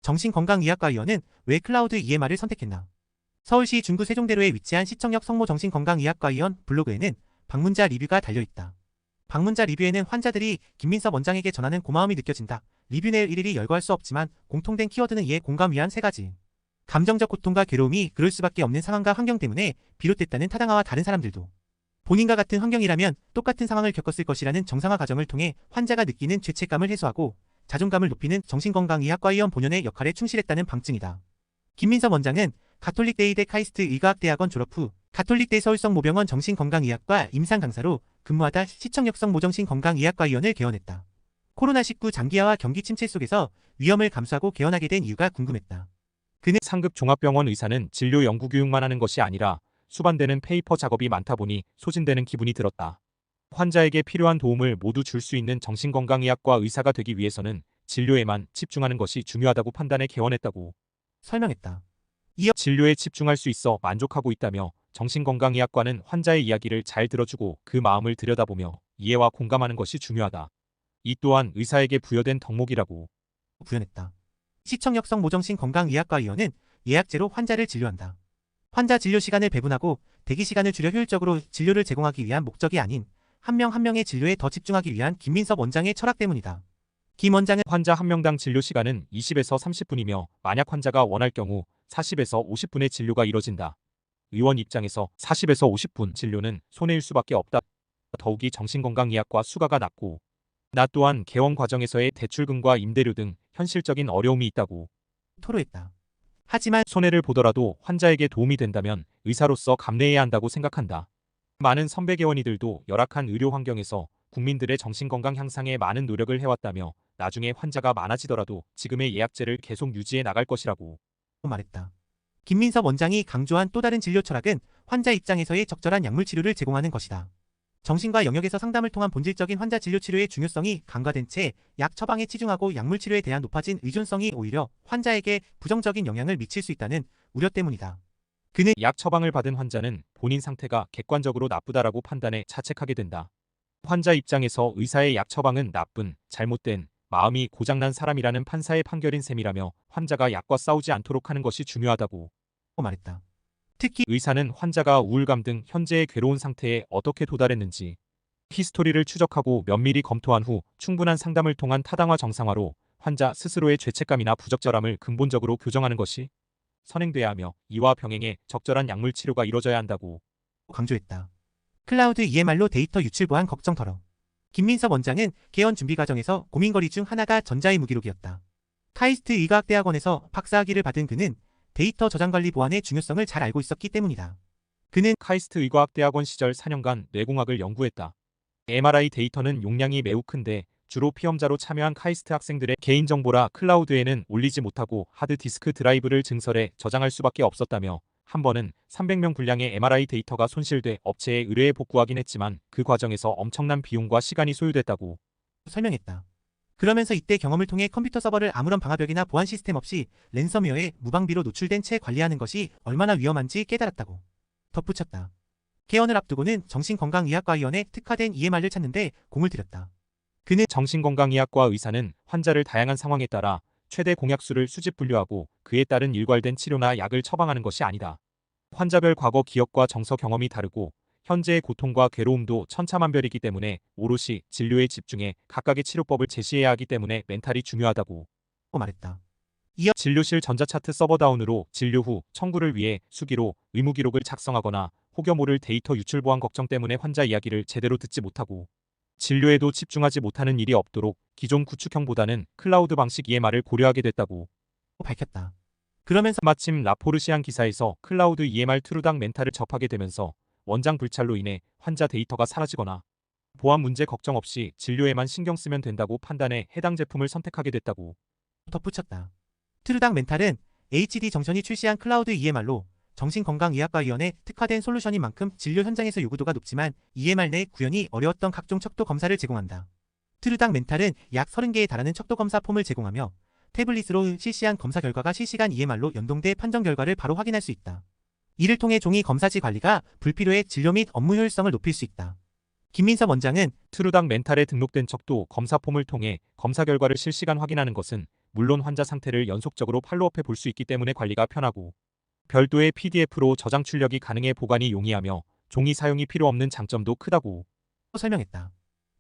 정신건강의학과의원은 왜 클라우드 EMR을 선택했나? 서울시 중구 세종대로에 위치한 시청역 성모 정신건강의학과의원 블로그에는 방문자 리뷰가 달려있다. 방문자 리뷰에는 환자들이 김민섭 원장에게 전하는 고마움이 느껴진다. 리뷰 내을 일일이 열거할 수 없지만 공통된 키워드는 이해 공감 위한 세 가지. 감정적 고통과 괴로움이 그럴 수밖에 없는 상황과 환경 때문에 비롯됐다는 타당화와 다른 사람들도 본인과 같은 환경이라면 똑같은 상황을 겪었을 것이라는 정상화 과정을 통해 환자가 느끼는 죄책감을 해소하고 자존감을 높이는 정신건강의학과의원 본연의 역할에 충실했다는 방증이다. 김민섭 원장은 가톨릭대 의대 카이스트 의과학대학원 졸업 후 가톨릭대 서울성 모병원 정신건강의학과 임상 강사로 근무하다 시청역성 모정신건강의학과의원을 개원했다. 코로나19 장기화와 경기 침체 속에서 위험을 감수하고 개원하게 된 이유가 궁금했다. 그는 상급 종합병원 의사는 진료 연구 교육만 하는 것이 아니라 수반되는 페이퍼 작업이 많다 보니 소진되는 기분이 들었다. 환자에게 필요한 도움을 모두 줄 수 있는 정신건강의학과 의사가 되기 위해서는 진료에만 집중하는 것이 중요하다고 판단해 개원했다고 설명했다. 진료에 집중할 수 있어 만족하고 있다며 정신건강의학과는 환자의 이야기를 잘 들어주고 그 마음을 들여다보며 이해와 공감하는 것이 중요하다. 이 또한 의사에게 부여된 덕목이라고 부연했다. 시청역성 모정신건강의학과의원은 예약제로 환자를 진료한다. 환자 진료 시간을 배분하고 대기 시간을 줄여 효율적으로 진료를 제공하기 위한 목적이 아닌 한 명 한 명의 진료에 더 집중하기 위한 김민섭 원장의 철학 때문이다. 김 원장은 환자 한 명당 진료 시간은 20에서 30분이며 만약 환자가 원할 경우 40에서 50분의 진료가 이뤄진다. 의원 입장에서 40에서 50분 진료는 손해일 수밖에 없다. 더욱이 정신건강의학과 수가가 낮고 나 또한 개원 과정에서의 대출금과 임대료 등 현실적인 어려움이 있다고 토로했다. 하지만 손해를 보더라도 환자에게 도움이 된다면 의사로서 감내해야 한다고 생각한다. 많은 선배 개원이들도 열악한 의료 환경에서 국민들의 정신건강 향상에 많은 노력을 해왔다며 나중에 환자가 많아지더라도 지금의 예약제를 계속 유지해 나갈 것이라고 말했다. 김민섭 원장이 강조한 또 다른 진료 철학은 환자 입장에서의 적절한 약물 치료를 제공하는 것이다. 정신과 영역에서 상담을 통한 본질적인 환자 진료 치료의 중요성이 간과된 채 약 처방에 치중하고 약물 치료에 대한 높아진 의존성이 오히려 환자에게 부정적인 영향을 미칠 수 있다는 우려 때문이다. 그는 약 처방을 받은 환자는 본인 상태가 객관적으로 나쁘다라고 판단해 자책하게 된다. 환자 입장에서 의사의 약 처방은 나쁜, 잘못된, 마음이 고장난 사람이라는 판사의 판결인 셈이라며 환자가 약과 싸우지 않도록 하는 것이 중요하다고 말했다. 특히 의사는 환자가 우울감 등 현재의 괴로운 상태에 어떻게 도달했는지 히스토리를 추적하고 면밀히 검토한 후 충분한 상담을 통한 타당화 정상화로 환자 스스로의 죄책감이나 부적절함을 근본적으로 교정하는 것이 선행돼야 하며 이와 병행해 적절한 약물 치료가 이뤄져야 한다고 강조했다. 클라우드 EMR로 데이터 유출 보안 걱정 털어. 김민섭 원장은 개원 준비 과정에서 고민거리 중 하나가 전자의 무기록이었다. 카이스트 의과학대학원에서 박사학위를 받은 그는 데이터 저장 관리 보안의 중요성을 잘 알고 있었기 때문이다. 그는 카이스트 의과학대학원 시절 4년간 뇌공학을 연구했다. MRI 데이터는 용량이 매우 큰데 주로 피험자로 참여한 카이스트 학생들의 개인정보라 클라우드에는 올리지 못하고 하드디스크 드라이브를 증설해 저장할 수밖에 없었다며 한 번은 300명 분량의 MRI 데이터가 손실돼 업체에 의뢰해 복구하긴 했지만 그 과정에서 엄청난 비용과 시간이 소요됐다고 설명했다. 그러면서 이때 경험을 통해 컴퓨터 서버를 아무런 방화벽이나 보안 시스템 없이 랜섬웨어에 무방비로 노출된 채 관리하는 것이 얼마나 위험한지 깨달았다고 덧붙였다. 개원을 앞두고는 정신건강의학과위원회 특화된 EMR을 찾는데 공을 들였다. 그는 정신건강의학과 의사는 환자를 다양한 상황에 따라 최대 공약수를 수집 분류하고 그에 따른 일괄된 치료나 약을 처방하는 것이 아니다. 환자별 과거 기억과 정서 경험이 다르고 현재의 고통과 괴로움도 천차만별이기 때문에 오롯이 진료에 집중해 각각의 치료법을 제시해야 하기 때문에 멘탈이 중요하다고 말했다. 진료실 전자차트 서버 다운으로 진료 후 청구를 위해 수기로 의무기록을 작성하거나 혹여 모를 데이터 유출 보안 걱정 때문에 환자 이야기를 제대로 듣지 못하고 진료에도 집중하지 못하는 일이 없도록 기존 구축형보다는 클라우드 방식 EMR을 고려하게 됐다고 밝혔다. 그러면서 마침 라포르시안 기사에서 클라우드 EMR 트루닥 멘탈을 접하게 되면서 원장 불찰로 인해 환자 데이터가 사라지거나 보안 문제 걱정 없이 진료에만 신경 쓰면 된다고 판단해 해당 제품을 선택하게 됐다고 덧붙였다. 트루닥 멘탈은 HD 정션이 출시한 클라우드 EMR로 정신건강의학과위원회 특화된 솔루션인 만큼 진료 현장에서 요구도가 높지만 EMR 내 구현이 어려웠던 각종 척도 검사를 제공한다. 트루닥 멘탈은 약 30개에 달하는 척도 검사 폼을 제공하며 태블릿으로 실시한 검사 결과가 실시간 EMR로 연동돼 판정 결과를 바로 확인할 수 있다. 이를 통해 종이 검사지 관리가 불필요해 진료 및 업무 효율성을 높일 수 있다. 김민섭 원장은 트루닥 멘탈에 등록된 척도 검사 폼을 통해 검사 결과를 실시간 확인하는 것은 물론 환자 상태를 연속적으로 팔로우업해 볼 수 있기 때문에 관리가 편하고 별도의 PDF로 저장 출력이 가능해 보관이 용이하며 종이 사용이 필요 없는 장점도 크다고 설명했다.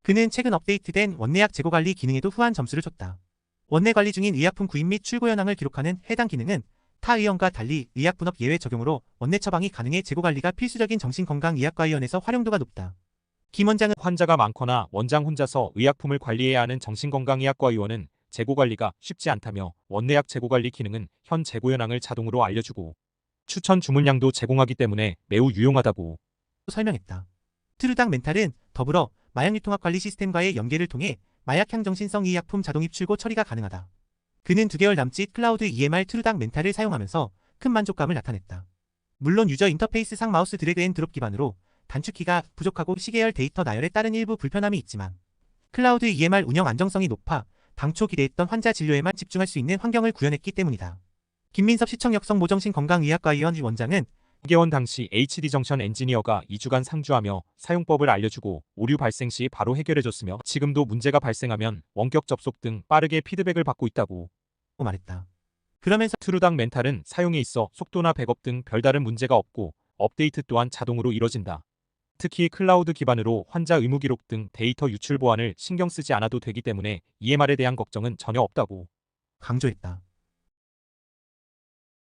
그는 최근 업데이트된 원내약 재고 관리 기능에도 후한 점수를 줬다. 원내 관리 중인 의약품 구입 및 출고 현황을 기록하는 해당 기능은 타 의원과 달리 의약 분업 예외 적용으로 원내 처방이 가능해 재고 관리가 필수적인 정신건강의학과의원에서 활용도가 높다. 김 원장은 환자가 많거나 원장 혼자서 의약품을 관리해야 하는 정신건강의학과 의원은 재고 관리가 쉽지 않다며 원내약 재고 관리 기능은 현 재고 현황을 자동으로 알려주고 추천 주문량도 제공하기 때문에 매우 유용하다고 설명했다. 트루닥 멘탈은 더불어 마약유통학 관리 시스템과의 연계를 통해 마약향 정신성 의약품 자동 입출고 처리가 가능하다. 그는 2개월 남짓 클라우드 EMR 트루닥 멘탈을 사용하면서 큰 만족감을 나타냈다. 물론 유저 인터페이스상 마우스 드래그 앤 드롭 기반으로 단축키가 부족하고 시계열 데이터 나열에 따른 일부 불편함이 있지만 클라우드 EMR 운영 안정성이 높아 당초 기대했던 환자 진료에만 집중할 수 있는 환경을 구현했기 때문이다. 김민섭 시청역 성모정신건강의학과의원 원장은 2개월 당시 HD 정션 엔지니어가 2주간 상주하며 사용법을 알려주고 오류 발생 시 바로 해결해줬으며 지금도 문제가 발생하면 원격 접속 등 빠르게 피드백을 받고 있다고 말했다. 그러면서 트루닥 멘탈은 사용에 있어 속도나 백업 등 별다른 문제가 없고 업데이트 또한 자동으로 이뤄진다. 특히 클라우드 기반으로 환자 의무 기록 등 데이터 유출 보안을 신경 쓰지 않아도 되기 때문에 EMR에 대한 걱정은 전혀 없다고 강조했다.